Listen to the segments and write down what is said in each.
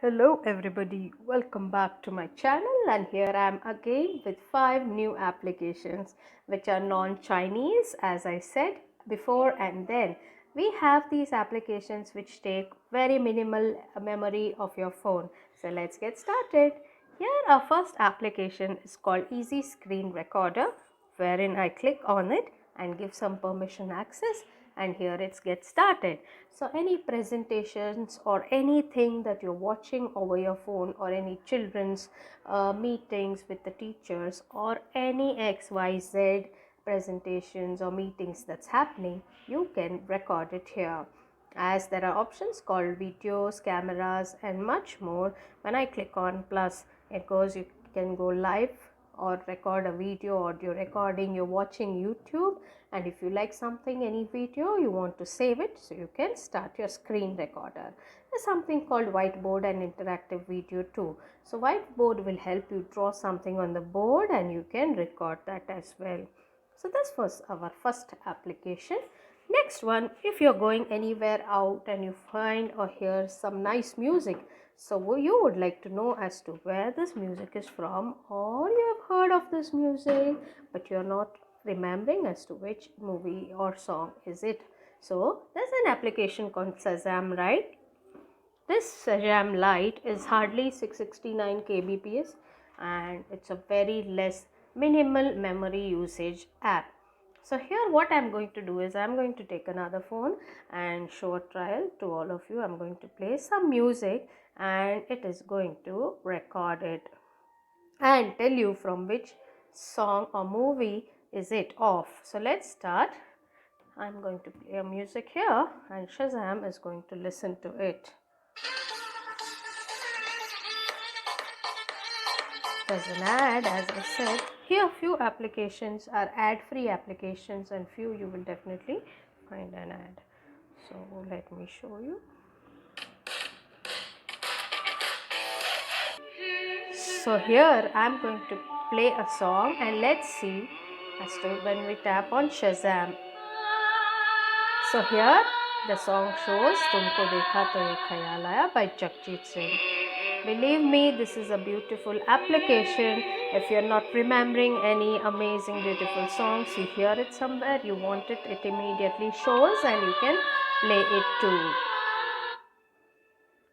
Hello everybody, welcome back to my channel, and here I am again with 5 new applications which are non-Chinese as I said before, and then we have these applications which take very minimal memory of your phone. So let's get started. Here our first application is called Easy Screen Recorder, wherein I click on it and give some permission access, and here it gets started. So any presentations or anything that you're watching over your phone, or any children's meetings with the teachers, or any XYZ presentations or meetings that's happening, you can record it here, as there are options called videos, cameras and much more. When I click on plus, it goes, you can go live or record a video, audio recording, you're watching YouTube, and if you like something, any video, you want to save it, so you can start your screen recorder. There's something called whiteboard and interactive video too. So whiteboard will help you draw something on the board and you can record that as well. So this was our first application. Next one, if you're going anywhere out and you find or hear some nice music, so you would like to know as to where this music is from, or you have heard of this music but you're not remembering as to which movie or song is it. So there's an application called Shazam, right? This Shazam Lite is hardly 669 kbps and it's a very less minimal memory usage app. So here what I'm going to do is I'm going to take another phone and show a trial to all of you. I'm going to play some music and it is going to record it and tell you from which song or movie is it of. So let's start. I'm going to play a music here and Shazam is going to listen to it. There's an ad, as I said. Here few applications are ad-free applications and few you will definitely find an ad. So let me show you. So here I'm going to play a song and let's see as to when we tap on Shazam. So here the song shows Tumko Dekha To Ek Khayal Aaya by Jagjit Singh. Believe me, this is a beautiful application. If you're not remembering any amazing beautiful songs, you hear it somewhere, you want it, it immediately shows and you can play it too.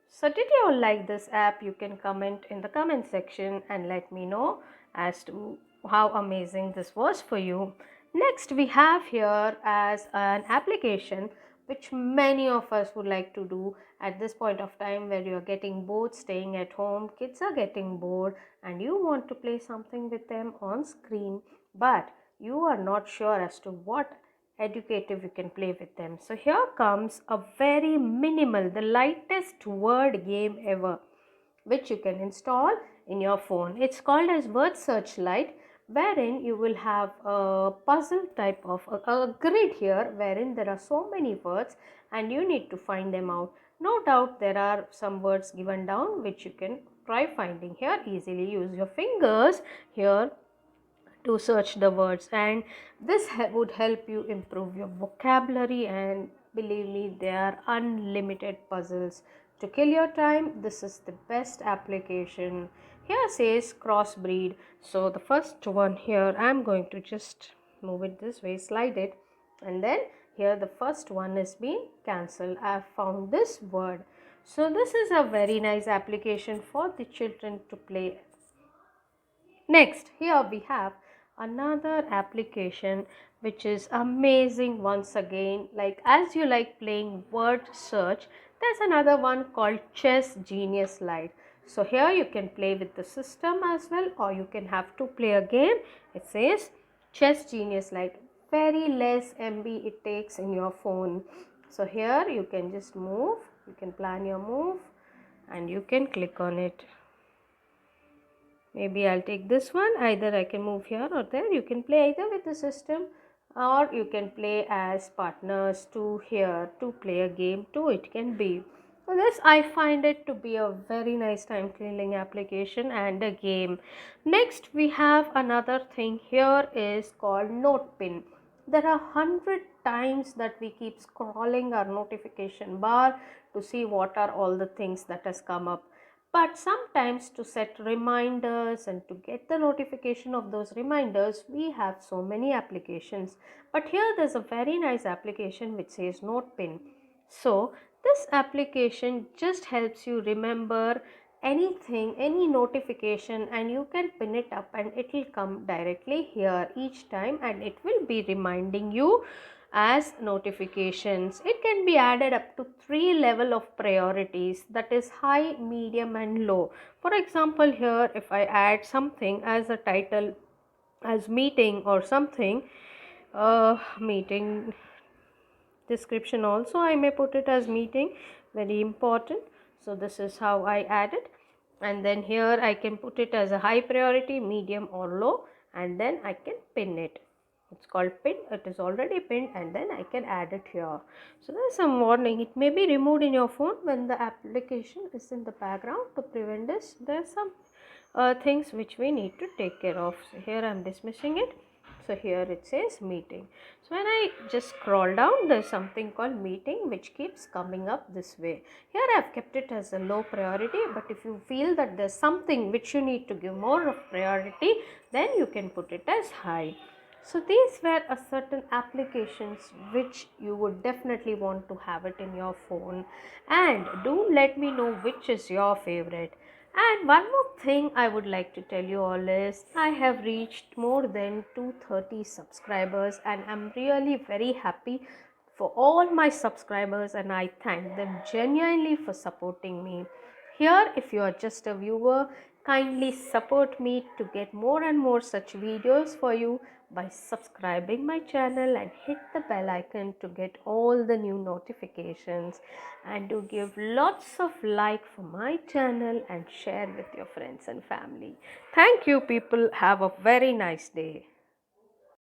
So did you all like this app? You can comment in the comment section and let me know as to how amazing this was for you. Next we have here as an application which many of us would like to do at this point of time where you are getting bored staying at home, kids are getting bored and you want to play something with them on screen, but you are not sure as to what educative you can play with them. So here comes a very minimal, the lightest word game ever, which you can install in your phone. It's called as Word Search Lite, wherein you will have a puzzle type of a grid here wherein there are so many words and you need to find them out. No doubt there are some words given down which you can try finding here easily. Use your fingers here to search the words, and this would help you improve your vocabulary, and believe me, they are unlimited puzzles. To kill your time, this is the best application. Here says crossbreed, so the first one here I'm going to just move it this way, slide it, and then here the first one is being cancelled. I have found this word, so this is a very nice application for the children to play. Next, here we have another application which is amazing once again. Like as you like playing word search, there's another one called Chess Genius Lite. So here you can play with the system as well, or you can have to play a game. It says Chess Genius Lite. Very less MB it takes in your phone. So here you can just move, you can plan your move and you can click on it. Maybe I'll take this one. Either I can move here or there. You can play either with the system or you can play as partners to here to play a game too. It can be. So this I find it to be a very nice time killing application and a game. Next we have another thing here is called Notepin. There are 100 times that we keep scrolling our notification bar to see what are all the things that has come up. But sometimes to set reminders and to get the notification of those reminders, we have so many applications. But here there's a very nice application which says Notepin. So this application just helps you remember anything, any notification, and you can pin it up and it will come directly here each time, and it will be reminding you as notifications. It can be added up to 3 level of priorities, that is high, medium and low. For example, here if I add something as a title as meeting or something, meeting description also I may put it as meeting, very important. So this is how I add it, and then here I can put it as a high priority, medium or low, and then I can pin it. It's called pin. It is already pinned, and then I can add it here. So there's some warning. It may be removed in your phone when the application is in the background. To prevent this, there's some things which we need to take care of. So here I'm dismissing it. So here it says meeting. So when I just scroll down, there's something called meeting which keeps coming up this way. Here I've kept it as a low priority, but if you feel that there's something which you need to give more of priority, then you can put it as high. So these were a certain applications which you would definitely want to have it in your phone, and do let me know which is your favorite. And one more thing I would like to tell you all is I have reached more than 230 subscribers, and I'm really very happy for all my subscribers, and I thank them genuinely for supporting me. Here, if you are just a viewer, kindly support me to get more and more such videos for you by subscribing my channel and hit the bell icon to get all the new notifications, and to give lots of like for my channel and share with your friends and family. Thank you people. Have a very nice day.